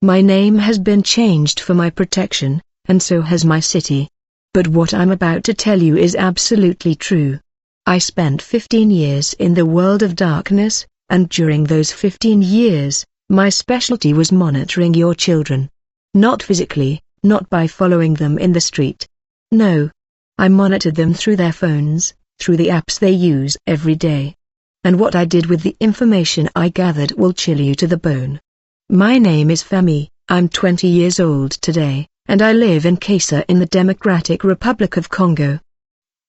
My name has been changed for my protection, and so has my city. But what I'm about to tell you is absolutely true. I spent 15 years in the world of darkness, and during those 15 years, my specialty was monitoring your children. Not physically, not by following them in the street. No. I monitored them through their phones, through the apps they use every day. And what I did with the information I gathered will chill you to the bone. My name is Femi, I'm 20 years old today, and I live in Kasa in the Democratic Republic of Congo.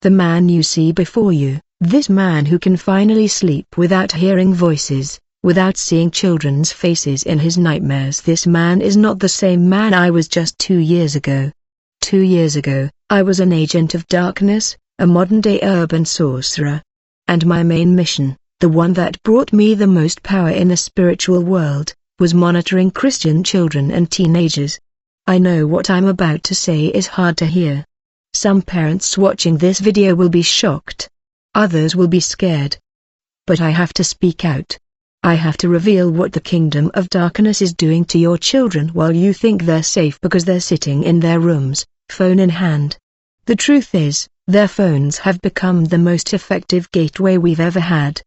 The man you see before you, this man who can finally sleep without hearing voices, without seeing children's faces in his nightmares, this man is not the same man I was just 2 years ago. 2 years ago, I was an agent of darkness, a modern-day urban sorcerer. And my main mission, the one that brought me the most power in the spiritual world, was monitoring Christian children and teenagers. I know what I'm about to say is hard to hear. Some parents watching this video will be shocked. Others will be scared. But I have to speak out. I have to reveal what the kingdom of darkness is doing to your children while you think they're safe because they're sitting in their rooms, phone in hand. The truth is, their phones have become the most effective gateway we've ever had.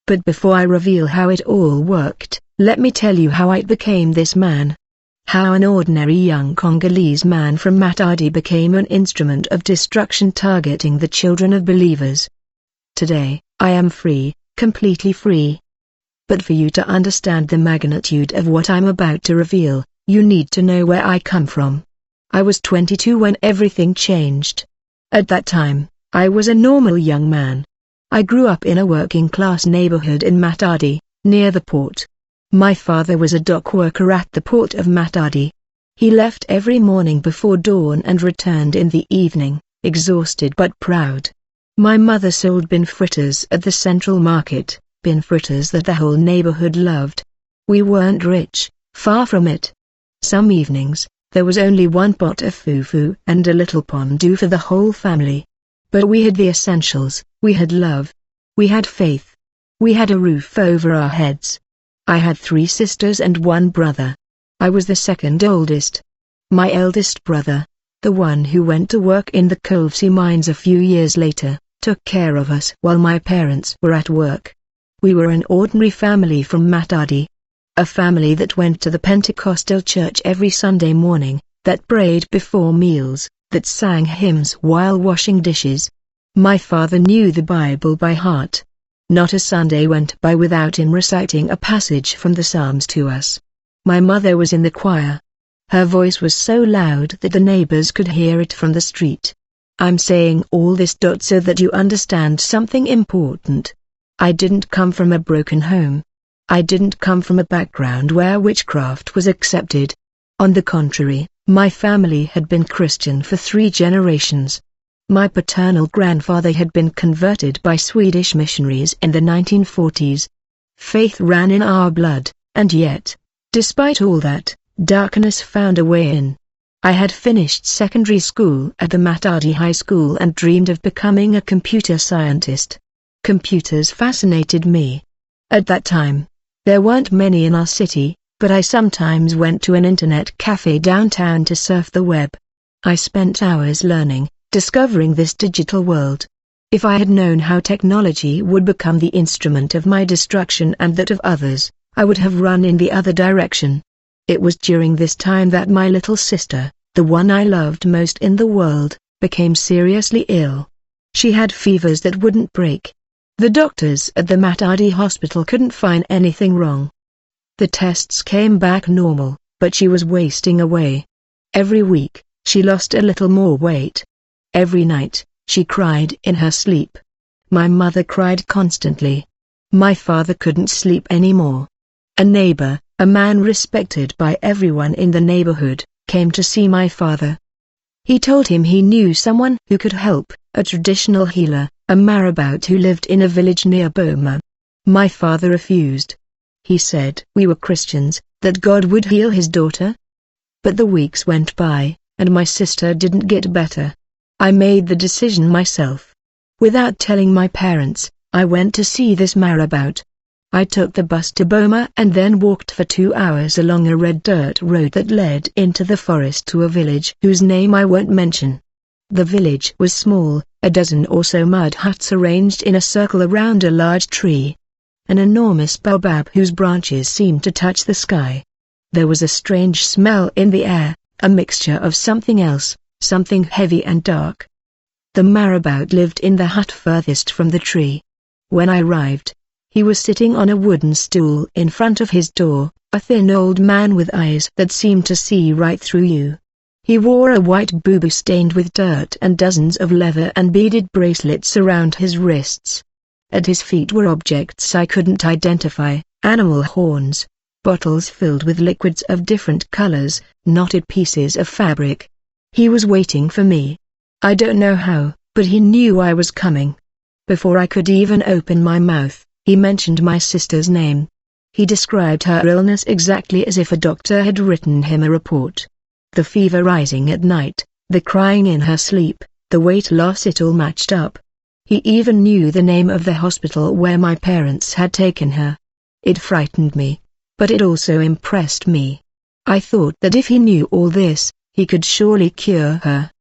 But before I reveal how it all worked, let me tell you how I became this man. How an ordinary young Congolese man from Matadi became an instrument of destruction targeting the children of believers. Today, I am free, completely free. But for you to understand the magnitude of what I'm about to reveal, you need to know where I come from. I was 22 when everything changed. At that time, I was a normal young man. I grew up in a working-class neighborhood in Matadi, near the port. My father was a dock worker at the port of Matadi. He left every morning before dawn and returned in the evening, exhausted but proud. My mother sold bin fritters at the central market, bin fritters that the whole neighborhood loved. We weren't rich, far from it. Some evenings, there was only one pot of fufu and a little pondu for the whole family. But we had the essentials, we had love. We had faith. We had a roof over our heads. I had 3 sisters and 1 brother. I was the second oldest. My eldest brother, the one who went to work in the Colvesy mines a few years later, took care of us while my parents were at work. We were an ordinary family from Matadi. A family that went to the Pentecostal church every Sunday morning, that prayed before meals, that sang hymns while washing dishes. My father knew the Bible by heart. Not a Sunday went by without him reciting a passage from the Psalms to us. My mother was in the choir. Her voice was so loud that the neighbors could hear it from the street. I'm saying all this so that you understand something important. I didn't come from a broken home. I didn't come from a background where witchcraft was accepted. On the contrary, my family had been Christian for 3 generations. My paternal grandfather had been converted by Swedish missionaries in the 1940s. Faith ran in our blood, and yet, despite all that, darkness found a way in. I had finished secondary school at the Matadi High School and dreamed of becoming a computer scientist. Computers fascinated me. At that time, there weren't many in our city, but I sometimes went to an internet cafe downtown to surf the web. I spent hours learning, discovering this digital world. If I had known how technology would become the instrument of my destruction and that of others, I would have run in the other direction. It was during this time that my little sister, the one I loved most in the world, became seriously ill. She had fevers that wouldn't break. The doctors at the Matadi hospital couldn't find anything wrong. The tests came back normal, but she was wasting away. Every week, she lost a little more weight. Every night, she cried in her sleep. My mother cried constantly. My father couldn't sleep anymore. A neighbor, a man respected by everyone in the neighborhood, came to see my father. He told him he knew someone who could help, a traditional healer, a marabout who lived in a village near Boma. My father refused. He said we were Christians, that God would heal his daughter. But the weeks went by, and my sister didn't get better. I made the decision myself. Without telling my parents, I went to see this marabout. I took the bus to Boma and then walked for 2 hours along a red dirt road that led into the forest to a village whose name I won't mention. The village was small, a dozen or so mud huts arranged in a circle around a large tree. An enormous baobab whose branches seemed to touch the sky. There was a strange smell in the air, a mixture of something else, something heavy and dark. The marabout lived in the hut furthest from the tree. When I arrived, he was sitting on a wooden stool in front of his door, a thin old man with eyes that seemed to see right through you. He wore a white bubu stained with dirt and dozens of leather and beaded bracelets around his wrists. At his feet were objects I couldn't identify, animal horns, bottles filled with liquids of different colors, knotted pieces of fabric. He was waiting for me. I don't know how, but he knew I was coming. Before I could even open my mouth, he mentioned my sister's name. He described her illness exactly as if a doctor had written him a report. The fever rising at night, the crying in her sleep, the weight loss, it all matched up. He even knew the name of the hospital where my parents had taken her. It frightened me, but it also impressed me. I thought that if he knew all this, he could surely cure her.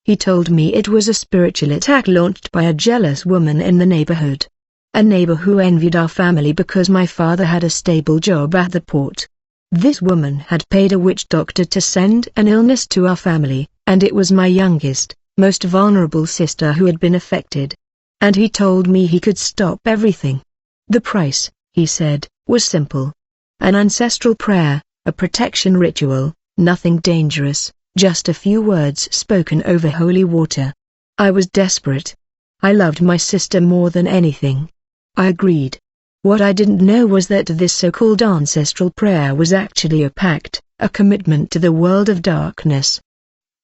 He told me it was a spiritual attack launched by a jealous woman in the neighborhood. A neighbor who envied our family because my father had a stable job at the port. This woman had paid a witch doctor to send an illness to our family, and it was my youngest, most vulnerable sister who had been affected. And he told me he could stop everything. The price, he said, was simple. An ancestral prayer, a protection ritual, nothing dangerous, just a few words spoken over holy water. I was desperate. I loved my sister more than anything. I agreed. What I didn't know was that this so-called ancestral prayer was actually a pact, a commitment to the world of darkness.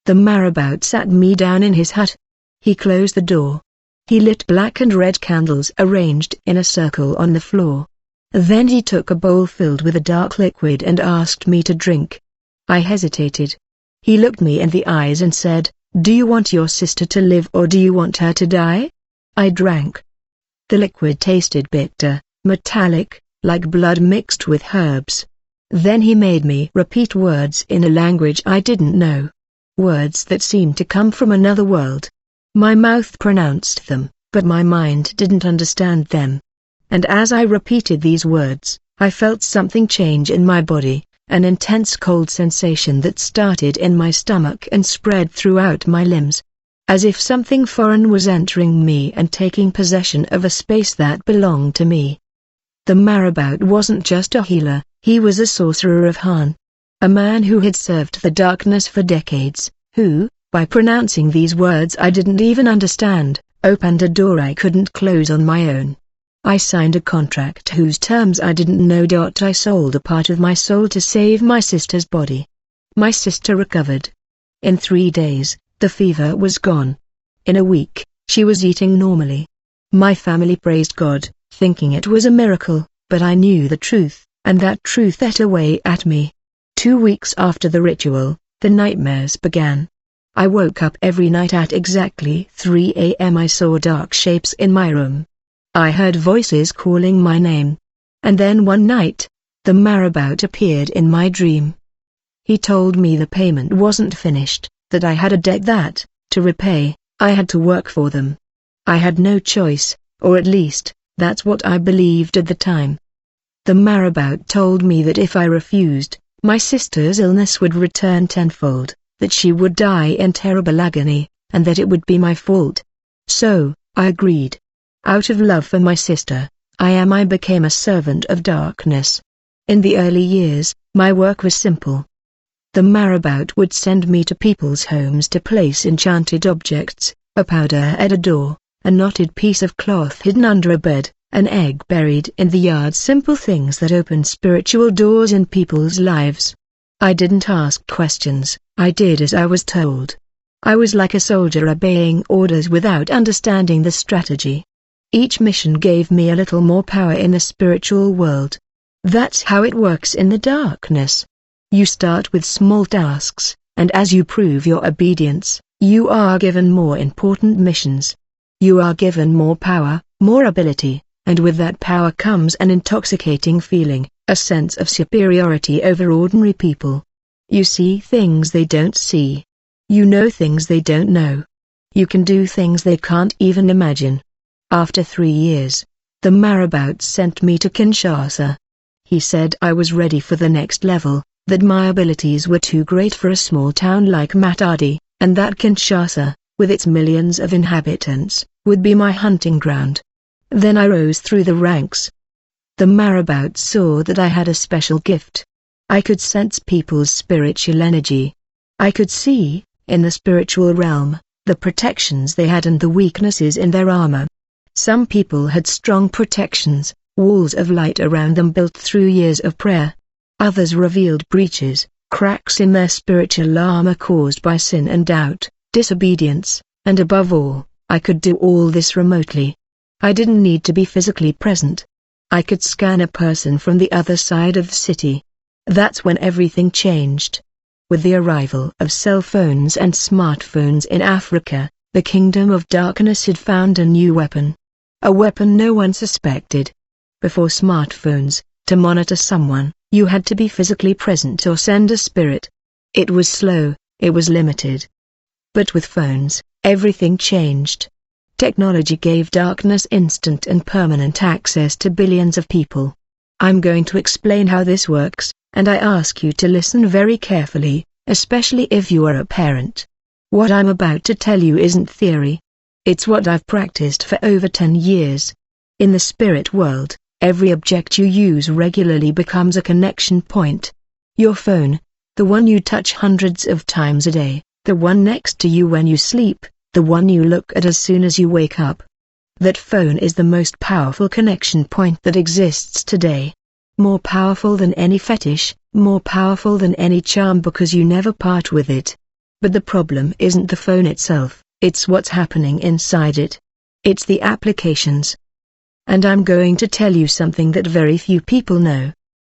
The marabout sat me down in his hut. He closed the door. He lit black and red candles arranged in a circle on the floor. Then he took a bowl filled with a dark liquid and asked me to drink. I hesitated. He looked me in the eyes and said, "Do you want your sister to live or do you want her to die?" I drank. The liquid tasted bitter, metallic, like blood mixed with herbs. Then he made me repeat words in a language I didn't know. Words that seemed to come from another world. My mouth pronounced them, but my mind didn't understand them. And as I repeated these words, I felt something change in my body, an intense cold sensation that started in my stomach and spread throughout my limbs. As if something foreign was entering me and taking possession of a space that belonged to me. The marabout wasn't just a healer, he was a sorcerer of Han. A man who had served the darkness for decades, who, by pronouncing these words I didn't even understand, opened a door I couldn't close on my own. I signed a contract whose terms I didn't know. I sold a part of my soul to save my sister's body. My sister recovered. In 3 days, the fever was gone. In a week, she was eating normally. My family praised God, thinking it was a miracle, but I knew the truth, and that truth ate away at me. 2 weeks after the ritual, the nightmares began. I woke up every night at exactly 3 a.m. I saw dark shapes in my room. I heard voices calling my name. And then one night, the marabout appeared in my dream. He told me the payment wasn't finished, that I had a debt that, to repay, I had to work for them. I had no choice, or at least, that's what I believed at the time. The marabout told me that if I refused, my sister's illness would return tenfold, that she would die in terrible agony, and that it would be my fault. So, I agreed. Out of love for my sister, I became a servant of darkness. In the early years, my work was simple. The marabout would send me to people's homes to place enchanted objects, a powder at a door, a knotted piece of cloth hidden under a bed, an egg buried in the yard, simple things that opened spiritual doors in people's lives. I didn't ask questions, I did as I was told. I was like a soldier obeying orders without understanding the strategy. Each mission gave me a little more power in the spiritual world. That's how it works in the darkness. You start with small tasks, and as you prove your obedience, you are given more important missions. You are given more power, more ability, and with that power comes an intoxicating feeling, a sense of superiority over ordinary people. You see things they don't see. You know things they don't know. You can do things they can't even imagine. After 3 years, the marabout sent me to Kinshasa. He said I was ready for the next level, that my abilities were too great for a small town like Matadi, and that Kinshasa, with its millions of inhabitants, would be my hunting ground. Then I rose through the ranks. The marabout saw that I had a special gift. I could sense people's spiritual energy. I could see, in the spiritual realm, the protections they had and the weaknesses in their armor. Some people had strong protections, walls of light around them built through years of prayer. Others revealed breaches, cracks in their spiritual armor caused by sin and doubt, disobedience, and above all, I could do all this remotely. I didn't need to be physically present. I could scan a person from the other side of the city. That's when everything changed. With the arrival of cell phones and smartphones in Africa, the Kingdom of Darkness had found a new weapon. A weapon no one suspected. Before smartphones, to monitor someone, you had to be physically present or send a spirit. It was slow, it was limited. But with phones, everything changed. Technology gave darkness instant and permanent access to billions of people. I'm going to explain how this works, and I ask you to listen very carefully, especially if you are a parent. What I'm about to tell you isn't theory. It's what I've practiced for over 10 years. In the spirit world, every object you use regularly becomes a connection point. Your phone, the one you touch hundreds of times a day, the one next to you when you sleep, the one you look at as soon as you wake up. That phone is the most powerful connection point that exists today. More powerful than any fetish, more powerful than any charm because you never part with it. But the problem isn't the phone itself, it's what's happening inside it. It's the applications. And I'm going to tell you something that very few people know.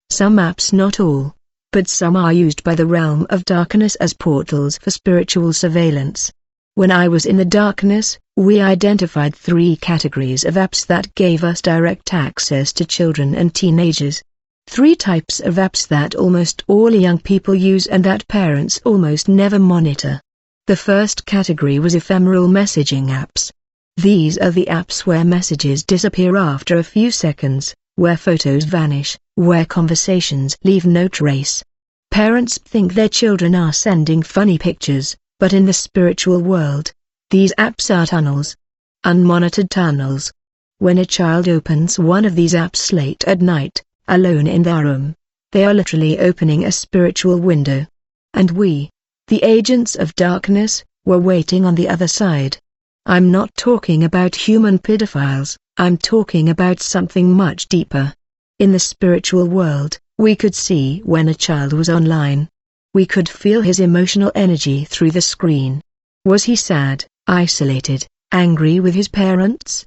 Some apps, not all, but some are used by the realm of darkness as portals for spiritual surveillance. When I was in the darkness, we identified 3 categories of apps that gave us direct access to children and teenagers. 3 types of apps that almost all young people use and that parents almost never monitor. The first category was ephemeral messaging apps. These are the apps where messages disappear after a few seconds, where photos vanish, where conversations leave no trace. Parents think their children are sending funny pictures, but in the spiritual world, these apps are tunnels. Unmonitored tunnels. When a child opens one of these apps late at night, alone in their room, they are literally opening a spiritual window. And we, the agents of darkness, were waiting on the other side. I'm not talking about human pedophiles, I'm talking about something much deeper. In the spiritual world, we could see when a child was online. We could feel his emotional energy through the screen. Was he sad, isolated, angry with his parents?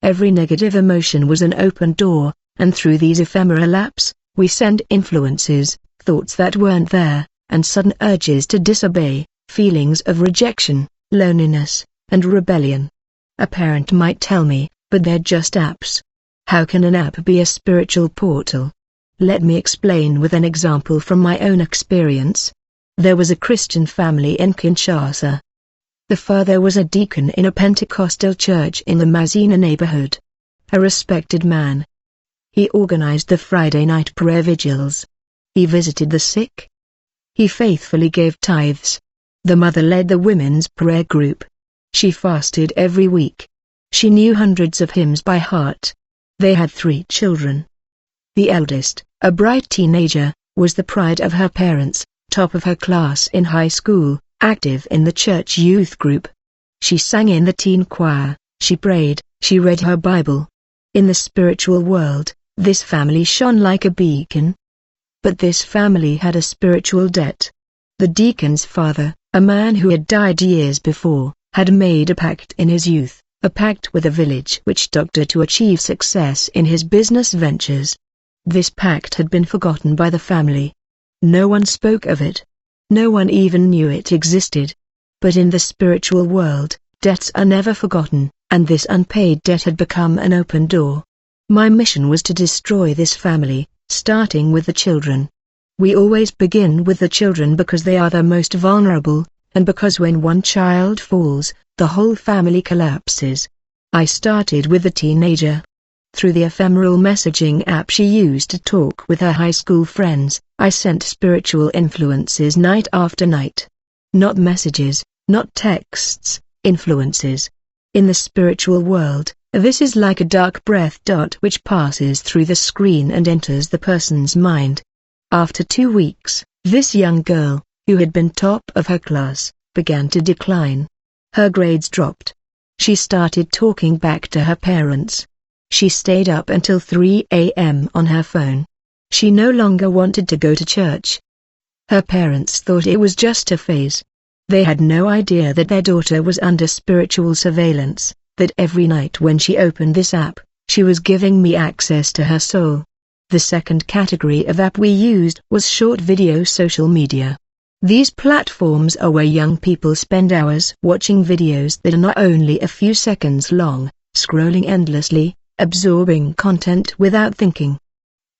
Every negative emotion was an open door, and through these ephemeral apps, we send influences, thoughts that weren't there, and sudden urges to disobey, feelings of rejection, loneliness, and rebellion. A parent might tell me, but they're just apps. How can an app be a spiritual portal? Let me explain with an example from my own experience. There was a Christian family in Kinshasa. The father was a deacon in a Pentecostal church in the Mazina neighborhood. A respected man. He organized the Friday night prayer vigils. He visited the sick. He faithfully gave tithes. The mother led the women's prayer group. She fasted every week. She knew hundreds of hymns by heart. They had 3 children. The eldest, a bright teenager, was the pride of her parents, top of her class in high school, active in the church youth group. She sang in the teen choir, she prayed, she read her Bible. In the spiritual world, this family shone like a beacon. But this family had a spiritual debt. The deacon's father, a man who had died years before, had made a pact in his youth, a pact with a village witch doctor to achieve success in his business ventures. This pact had been forgotten by the family. No one spoke of it. No one even knew it existed. But in the spiritual world, debts are never forgotten, and this unpaid debt had become an open door. My mission was to destroy this family, starting with the children. We always begin with the children because they are the most vulnerable, and because when one child falls, the whole family collapses. I started with the teenager. Through the ephemeral messaging app she used to talk with her high school friends, I sent spiritual influences night after night. Not messages, not texts, influences. In the spiritual world, this is like a dark breath dot which passes through the screen and enters the person's mind. After 2 weeks, this young girl, who had been top of her class, began to decline. Her grades dropped. She started talking back to her parents. She stayed up until 3 a.m. on her phone. She no longer wanted to go to church. Her parents thought it was just a phase. They had no idea that their daughter was under spiritual surveillance, that every night when she opened this app, she was giving me access to her soul. The second category of app we used was short video social media. These platforms are where young people spend hours watching videos that are not only a few seconds long, scrolling endlessly, absorbing content without thinking.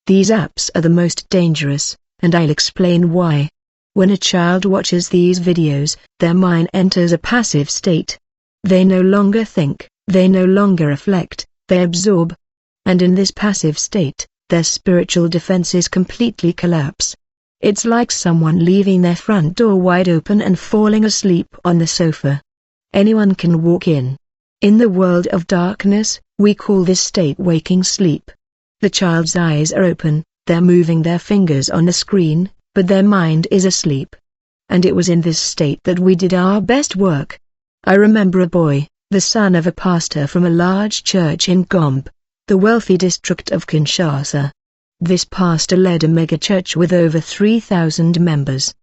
These apps are the most dangerous, and I'll explain why. When a child watches these videos, their mind enters a passive state. They no longer think, they no longer reflect, they absorb. And in this passive state, their spiritual defenses completely collapse. It's like someone leaving their front door wide open and falling asleep on the sofa. Anyone can walk in. In the world of darkness, we call this state waking sleep. The child's eyes are open, they're moving their fingers on the screen, but their mind is asleep. And it was in this state that we did our best work. I remember a boy, the son of a pastor from a large church in Gombe, the wealthy district of Kinshasa. This pastor led a megachurch with over 3,000 members.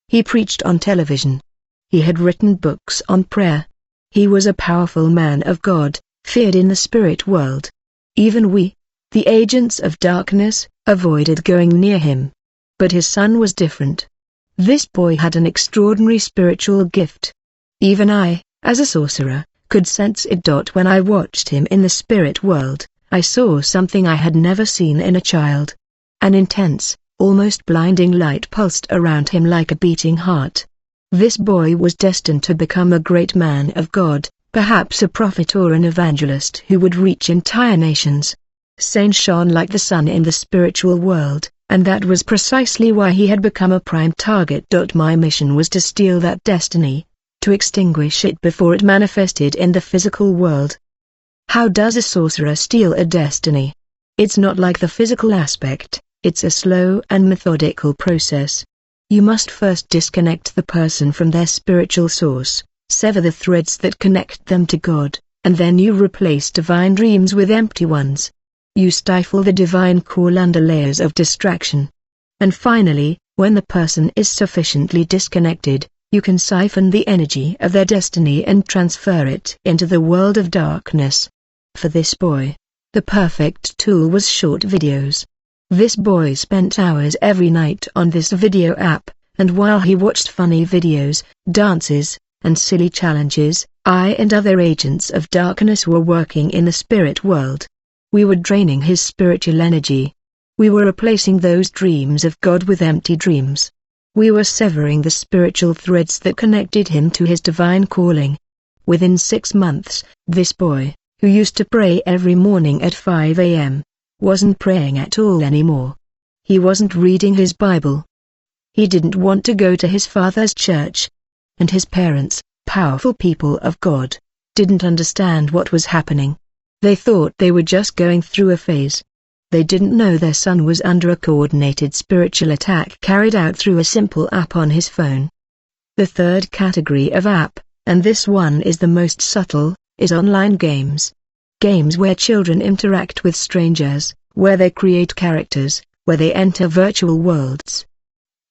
He preached on television. He had written books on prayer. He was a powerful man of God, feared in the spirit world. Even we, the agents of darkness, avoided going near him. But his son was different. This boy had an extraordinary spiritual gift. Even I, as a sorcerer, could sense it. When I watched him in the spirit world, I saw something I had never seen in a child. An intense, almost blinding light pulsed around him like a beating heart. This boy was destined to become a great man of God, perhaps a prophet or an evangelist who would reach entire nations. Saint shone like the sun in the spiritual world, and that was precisely why he had become a prime target. My mission was to steal that destiny, to extinguish it before it manifested in the physical world. How does a sorcerer steal a destiny? It's not like the physical aspect, it's a slow and methodical process. You must first disconnect the person from their spiritual source, sever the threads that connect them to God, and then you replace divine dreams with empty ones. You stifle the divine call under layers of distraction. And finally, when the person is sufficiently disconnected, you can siphon the energy of their destiny and transfer it into the world of darkness. For this boy, the perfect tool was short videos. This boy spent hours every night on this video app, and while he watched funny videos, dances, and silly challenges, I and other agents of darkness were working in the spirit world. We were draining his spiritual energy. We were replacing those dreams of God with empty dreams. We were severing the spiritual threads that connected him to his divine calling. Within 6 months, this boy, who used to pray every morning at 5 a.m., wasn't praying at all anymore. He wasn't reading his Bible. He didn't want to go to his father's church. And his parents, powerful people of God, didn't understand what was happening. They thought they were just going through a phase. They didn't know their son was under a coordinated spiritual attack carried out through a simple app on his phone. The third category of app, and this one is the most subtle, is online games. Games where children interact with strangers, where they create characters, where they enter virtual worlds.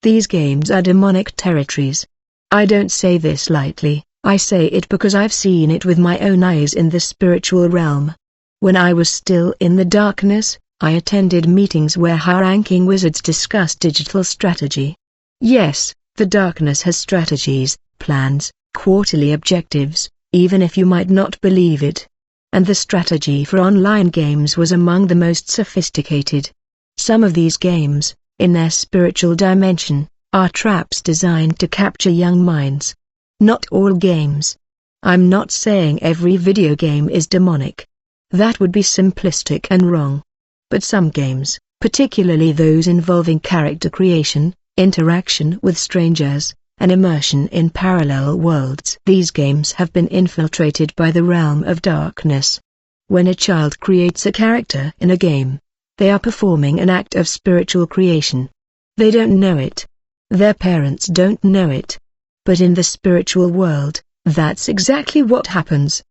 These games are demonic territories. I don't say this lightly, I say it because I've seen it with my own eyes in the spiritual realm. When I was still in the darkness, I attended meetings where high-ranking wizards discussed digital strategy. Yes, the darkness has strategies, plans, quarterly objectives, even if you might not believe it. and the strategy for online games was among the most sophisticated. Some of these games, in their spiritual dimension, are traps designed to capture young minds. Not all games. I'm not saying every video game is demonic. That would be simplistic and wrong. But some games, particularly those involving character creation, interaction with strangers, and immersion in parallel worlds. These games have been infiltrated by the realm of darkness. When a child creates a character in a game, they are performing an act of spiritual creation. They don't know it. Their parents don't know it. But in the spiritual world, that's exactly what happens.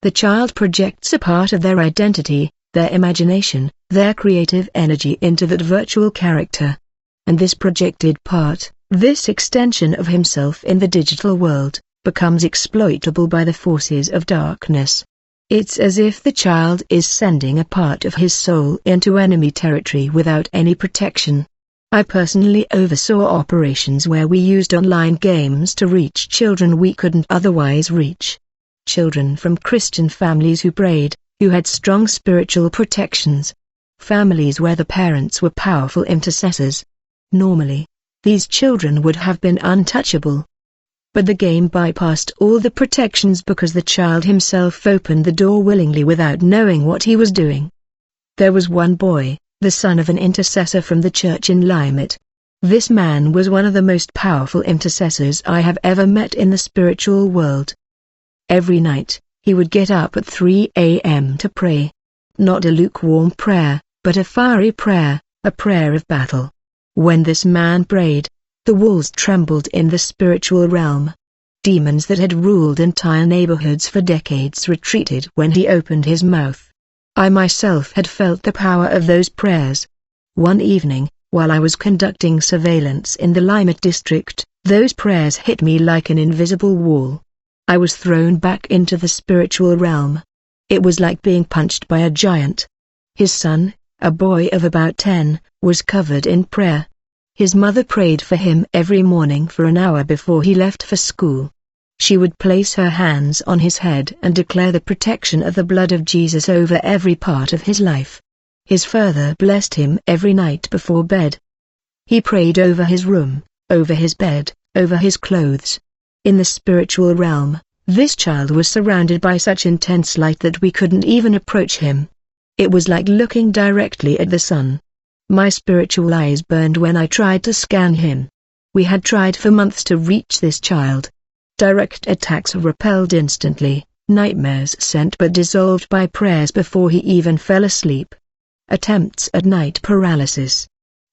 The child projects a part of their identity, their imagination, their creative energy into that virtual character. And this projected part, this extension of himself in the digital world, becomes exploitable by the forces of darkness. It's as if the child is sending a part of his soul into enemy territory without any protection. I personally oversaw operations where we used online games to reach children we couldn't otherwise reach. Children from Christian families who prayed, who had strong spiritual protections. Families where the parents were powerful intercessors. Normally, these children would have been untouchable. But the game bypassed all the protections because the child himself opened the door willingly without knowing what he was doing. There was one boy, the son of an intercessor from the church in Limit. This man was one of the most powerful intercessors I have ever met in the spiritual world. Every night, he would get up at 3 a.m. to pray. Not a lukewarm prayer, but a fiery prayer, a prayer of battle. When this man prayed, the walls trembled in the spiritual realm. Demons that had ruled entire neighborhoods for decades retreated when he opened his mouth. I myself had felt the power of those prayers. One evening, while I was conducting surveillance in the Limit district, those prayers hit me like an invisible wall. I was thrown back into the spiritual realm. It was like being punched by a giant. His son, a boy of about 10, was covered in prayer. His mother prayed for him every morning for an hour before he left for school. She would place her hands on his head and declare the protection of the blood of Jesus over every part of his life. His father blessed him every night before bed. He prayed over his room, over his bed, over his clothes. In the spiritual realm, this child was surrounded by such intense light that we couldn't even approach him. It was like looking directly at the sun. My spiritual eyes burned when I tried to scan him. We had tried for months to reach this child. Direct attacks repelled instantly, nightmares sent but dissolved by prayers before he even fell asleep. Attempts at night paralysis.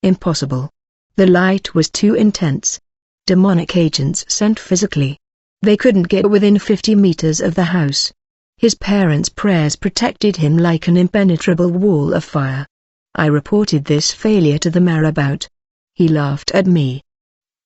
Impossible. The light was too intense. Demonic agents sent physically. They couldn't get within 50 meters of the house. His parents' prayers protected him like an impenetrable wall of fire. I reported this failure to the marabout. He laughed at me.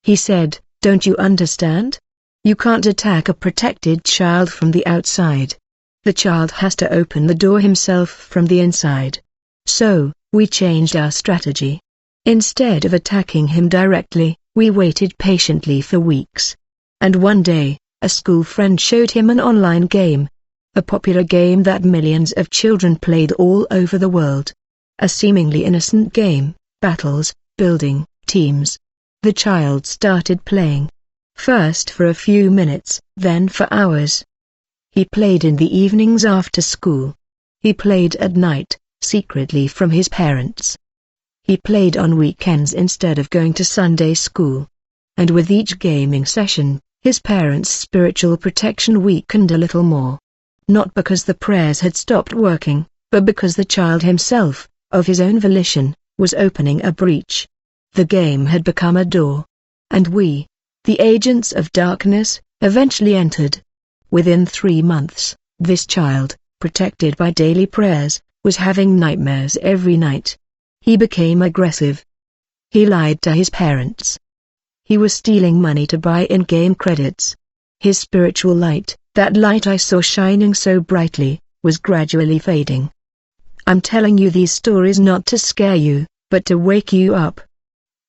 He said, "Don't you understand? You can't attack a protected child from the outside. The child has to open the door himself from the inside." So, we changed our strategy. Instead of attacking him directly, we waited patiently for weeks. And one day, a school friend showed him an online game. A popular game that millions of children played all over the world. A seemingly innocent game, battles, building, teams. The child started playing. First for a few minutes, then for hours. He played in the evenings after school. He played at night, secretly from his parents. He played on weekends instead of going to Sunday school. And with each gaming session, his parents' spiritual protection weakened a little more. Not because the prayers had stopped working, but because the child himself, of his own volition, was opening a breach. The game had become a door. And we, the agents of darkness, eventually entered. Within 3 months, this child, protected by daily prayers, was having nightmares every night. He became aggressive. He lied to his parents. He was stealing money to buy in-game credits. His spiritual light, that light I saw shining so brightly, was gradually fading. I'm telling you these stories not to scare you, but to wake you up.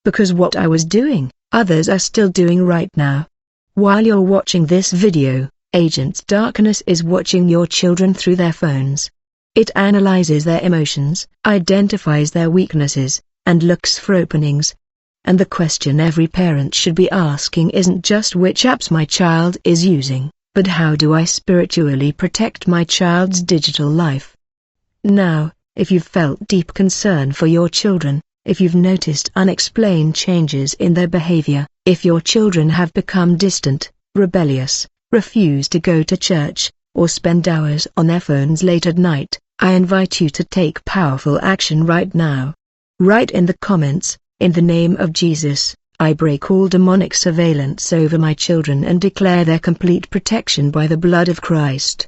Because what I was doing, others are still doing right now. While you're watching this video, Agent Darkness is watching your children through their phones. It analyzes their emotions, identifies their weaknesses, and looks for openings. And the question every parent should be asking isn't just which apps my child is using, but how do I spiritually protect my child's digital life? Now, if you've felt deep concern for your children, if you've noticed unexplained changes in their behavior, if your children have become distant, rebellious, refuse to go to church, or spend hours on their phones late at night, I invite you to take powerful action right now. Write in the comments, "In the name of Jesus, I break all demonic surveillance over my children and declare their complete protection by the blood of Christ."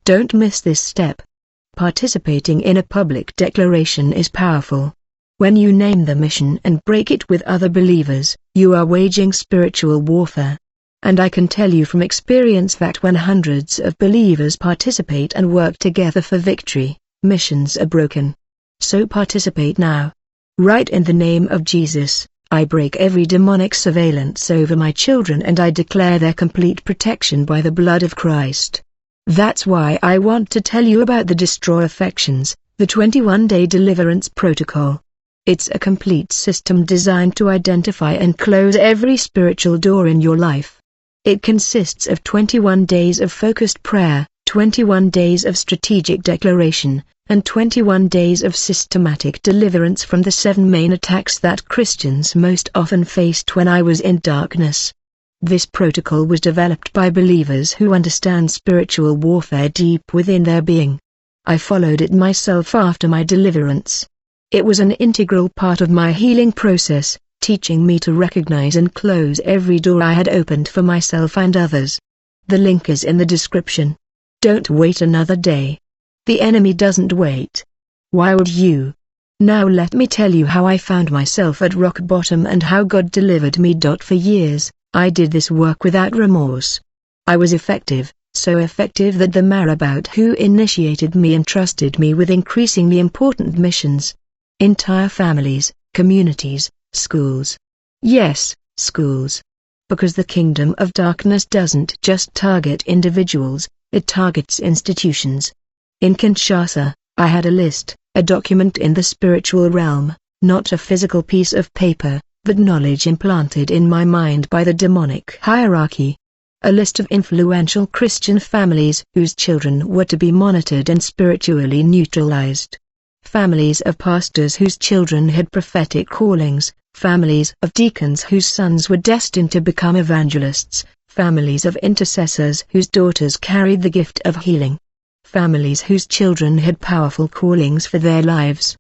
Don't miss this step. Participating in a public declaration is powerful. When you name the mission and break it with other believers, you are waging spiritual warfare. And I can tell you from experience that when hundreds of believers participate and work together for victory, missions are broken. So participate now. Write in the name of Jesus, I break every demonic surveillance over my children and I declare their complete protection by the blood of Christ. That's why I want to tell you about the Destroy Affections, the 21-day deliverance protocol. It's a complete system designed to identify and close every spiritual door in your life. It consists of 21 days of focused prayer, 21 days of strategic declaration, and 21 days of systematic deliverance from the 7 main attacks that Christians most often faced when I was in darkness. This protocol was developed by believers who understand spiritual warfare deep within their being. I followed it myself after my deliverance. It was an integral part of my healing process, teaching me to recognize and close every door I had opened for myself and others. The link is in the description. Don't wait another day. The enemy doesn't wait. Why would you? Now let me tell you how I found myself at rock bottom and how God delivered me. For years, I did this work without remorse. I was effective, so effective that the marabout who initiated me entrusted me with increasingly important missions. Entire families, communities, schools. Yes, schools. Because the kingdom of darkness doesn't just target individuals, it targets institutions. In Kinshasa, I had a list, a document in the spiritual realm, not a physical piece of paper, but knowledge implanted in my mind by the demonic hierarchy. A list of influential Christian families whose children were to be monitored and spiritually neutralized. Families of pastors whose children had prophetic callings, families of deacons whose sons were destined to become evangelists, families of intercessors whose daughters carried the gift of healing. Families whose children had powerful callings for their lives.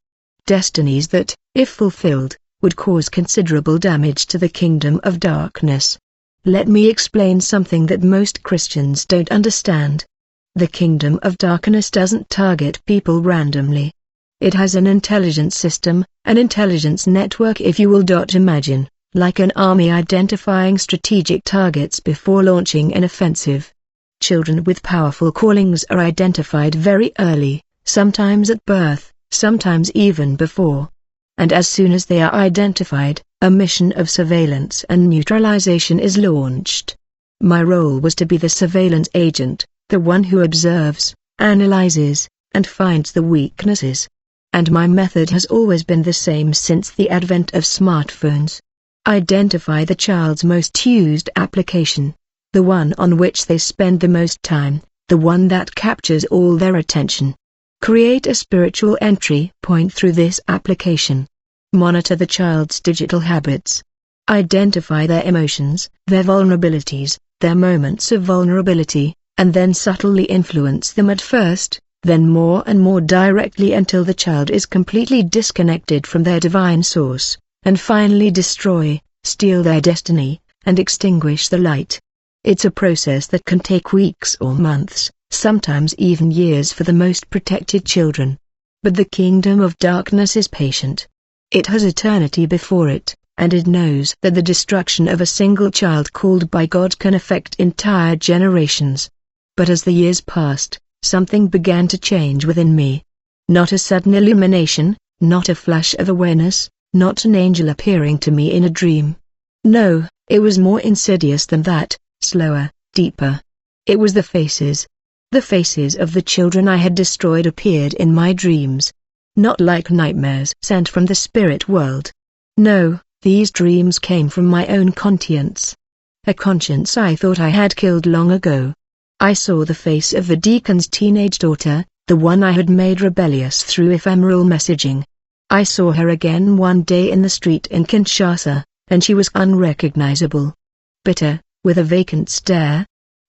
Destinies that, if fulfilled, would cause considerable damage to the kingdom of darkness. Let me explain something that most Christians don't understand. The kingdom of darkness doesn't target people randomly. It has an intelligence system, an intelligence network if you will. Imagine, like an army identifying strategic targets before launching an offensive. Children with powerful callings are identified very early, sometimes at birth, sometimes even before. And as soon as they are identified, a mission of surveillance and neutralization is launched. My role was to be the surveillance agent, the one who observes, analyzes, and finds the weaknesses. And my method has always been the same since the advent of smartphones. Identify the child's most used application. The one on which they spend the most time, the one that captures all their attention. Create a spiritual entry point through this application. Monitor the child's digital habits. Identify their emotions, their vulnerabilities, their moments of vulnerability, and then subtly influence them at first, then more and more directly until the child is completely disconnected from their divine source, and finally destroy, steal their destiny, and extinguish the light. It's a process that can take weeks or months, sometimes even years for the most protected children. But the kingdom of darkness is patient. It has eternity before it, and it knows that the destruction of a single child called by God can affect entire generations. But as the years passed, something began to change within me. Not a sudden illumination, not a flash of awareness, not an angel appearing to me in a dream. No, it was more insidious than that, slower, deeper. It was the faces. The faces of the children I had destroyed appeared in my dreams. Not like nightmares sent from the spirit world. No, these dreams came from my own conscience. A conscience I thought I had killed long ago. I saw the face of the deacon's teenage daughter, the one I had made rebellious through ephemeral messaging. I saw her again one day in the street in Kinshasa, and she was unrecognizable. Bitter, with a vacant stare.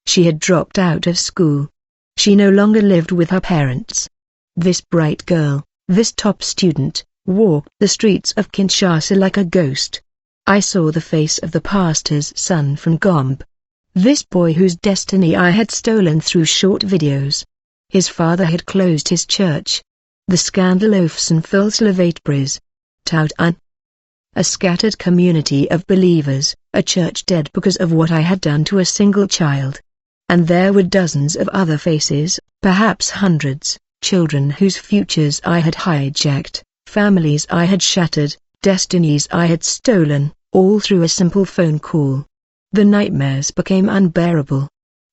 She had dropped out of school. She no longer lived with her parents. This bright girl, this top student, walked the streets of Kinshasa like a ghost. I saw the face of the pastor's son from Gombe. This boy whose destiny I had stolen through short videos. His father had closed his church. The scandal ofsen fulslevate bris. Tout un. A scattered community of believers, a church dead because of what I had done to a single child. And there were dozens of other faces, perhaps hundreds, children whose futures I had hijacked, families I had shattered, destinies I had stolen, all through a simple phone call. The nightmares became unbearable.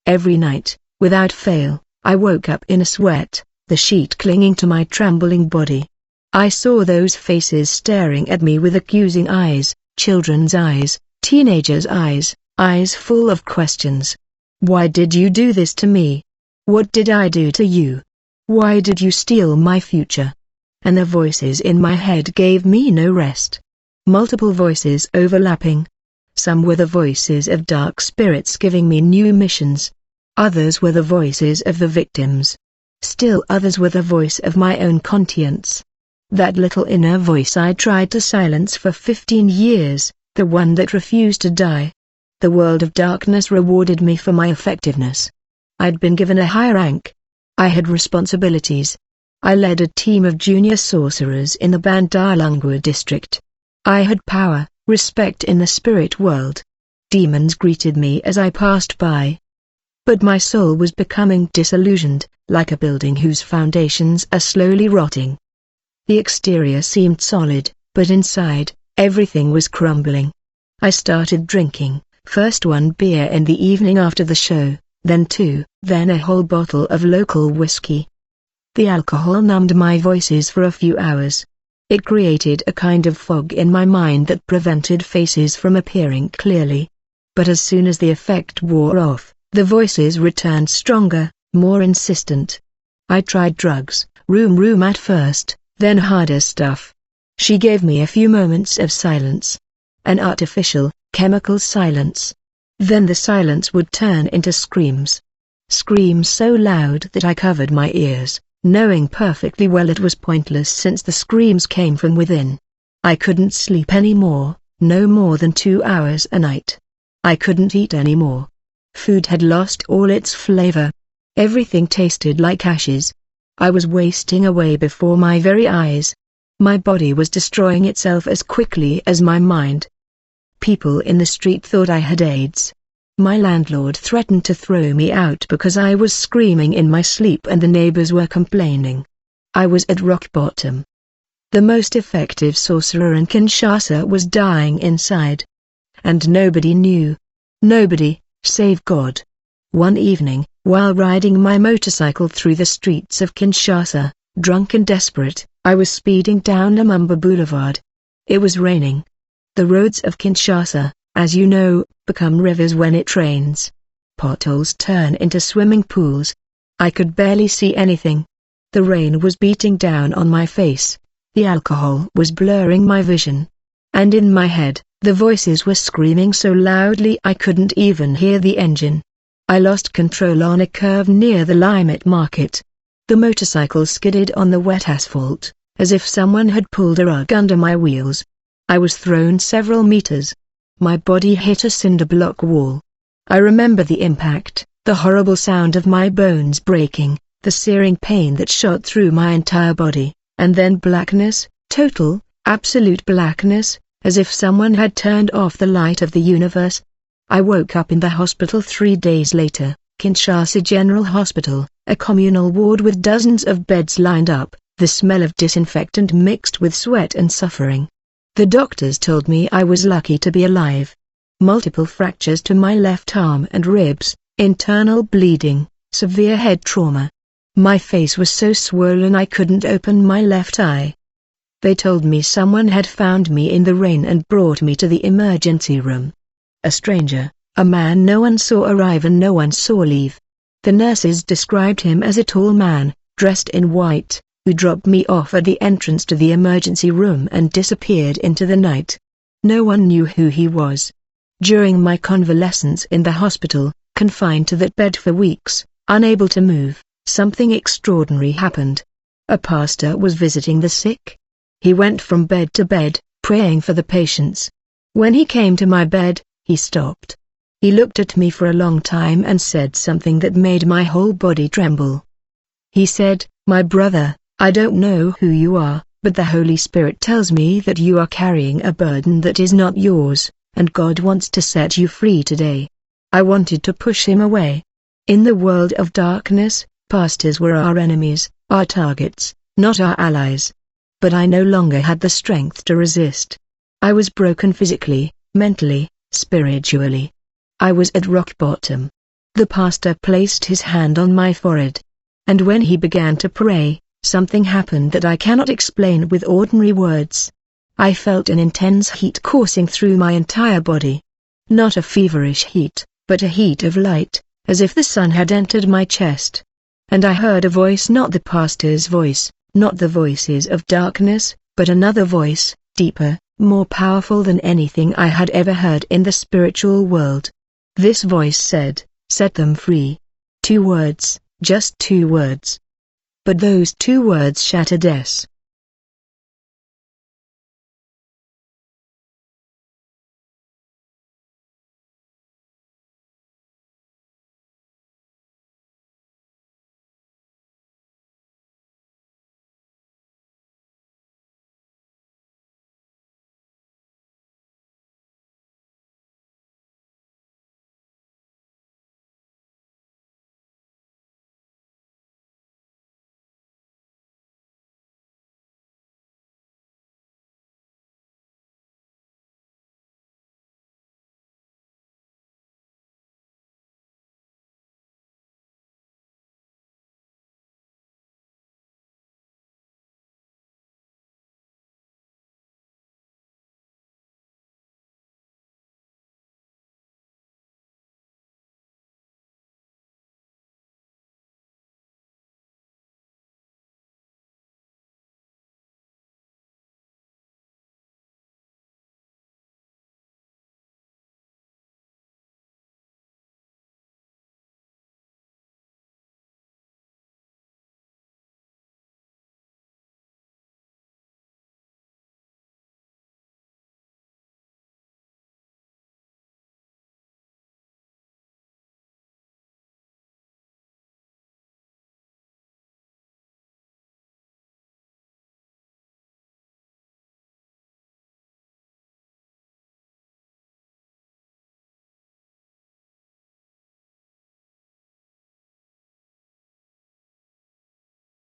Every night, without fail, I woke up in a sweat, the sheet clinging to my trembling body. I saw those faces staring at me with accusing eyes, children's eyes, teenagers' eyes, eyes full of questions. Why did you do this to me? What did I do to you? Why did you steal my future? And the voices in my head gave me no rest. Multiple voices overlapping. Some were the voices of dark spirits giving me new missions. Others were the voices of the victims. Still others were the voice of my own conscience. That little inner voice I tried to silence for 15 years, the one that refused to die. The world of darkness rewarded me for my effectiveness. I'd been given a high rank. I had responsibilities. I led a team of junior sorcerers in the Bandar-Lungwa district. I had power, respect in the spirit world. Demons greeted me as I passed by. But my soul was becoming disillusioned, like a building whose foundations are slowly rotting. The exterior seemed solid, but inside, everything was crumbling. I started drinking, first one beer in the evening after the show, then two, then a whole bottle of local whiskey. The alcohol numbed my voices for a few hours. It created a kind of fog in my mind that prevented faces from appearing clearly. But as soon as the effect wore off, the voices returned stronger, more insistent. I tried drugs, room at first, then harder stuff. She gave me a few moments of silence. An artificial, chemical silence. Then the silence would turn into screams. Screams so loud that I covered my ears, knowing perfectly well it was pointless since the screams came from within. I couldn't sleep anymore, no more than 2 hours a night. I couldn't eat anymore. Food had lost all its flavor. Everything tasted like ashes. I was wasting away before my very eyes. My body was destroying itself as quickly as my mind. People in the street thought I had AIDS. My landlord threatened to throw me out because I was screaming in my sleep and the neighbors were complaining. I was at rock bottom. The most effective sorcerer in Kinshasa was dying inside. And nobody knew. Nobody, save God. One evening, while riding my motorcycle through the streets of Kinshasa, drunk and desperate, I was speeding down Lumumba Boulevard. It was raining. The roads of Kinshasa, as you know, become rivers when it rains. Potholes turn into swimming pools. I could barely see anything. The rain was beating down on my face. The alcohol was blurring my vision. And in my head, the voices were screaming so loudly I couldn't even hear the engine. I lost control on a curve near the Limit Market. The motorcycle skidded on the wet asphalt, as if someone had pulled a rug under my wheels. I was thrown several meters. My body hit a cinder block wall. I remember the impact, the horrible sound of my bones breaking, the searing pain that shot through my entire body, and then blackness, total, absolute blackness, as if someone had turned off the light of the universe. I woke up in the hospital 3 days later, Kinshasa General Hospital, a communal ward with dozens of beds lined up, the smell of disinfectant mixed with sweat and suffering. The doctors told me I was lucky to be alive. Multiple fractures to my left arm and ribs, internal bleeding, severe head trauma. My face was so swollen I couldn't open my left eye. They told me someone had found me in the rain and brought me to the emergency room. A stranger, a man no one saw arrive and no one saw leave. The nurses described him as a tall man, dressed in white, who dropped me off at the entrance to the emergency room and disappeared into the night. No one knew who he was. During my convalescence in the hospital, confined to that bed for weeks, unable to move, something extraordinary happened. A pastor was visiting the sick. He went from bed to bed, praying for the patients. When he came to my bed, he stopped. He looked at me for a long time and said something that made my whole body tremble. He said, "My brother, I don't know who you are, but the Holy Spirit tells me that you are carrying a burden that is not yours, and God wants to set you free today." I wanted to push him away. In the world of darkness, pastors were our enemies, our targets, not our allies. But I no longer had the strength to resist. I was broken physically, mentally, spiritually. I was at rock bottom. The pastor placed his hand on my forehead. And when he began to pray, something happened that I cannot explain with ordinary words. I felt an intense heat coursing through my entire body. Not a feverish heat, but a heat of light, as if the sun had entered my chest. And I heard a voice, not the pastor's voice, not the voices of darkness, but another voice, deeper, more powerful than anything I had ever heard in the spiritual world. This voice said, "Set them free." 2 words, just 2 words. But those 2 words shattered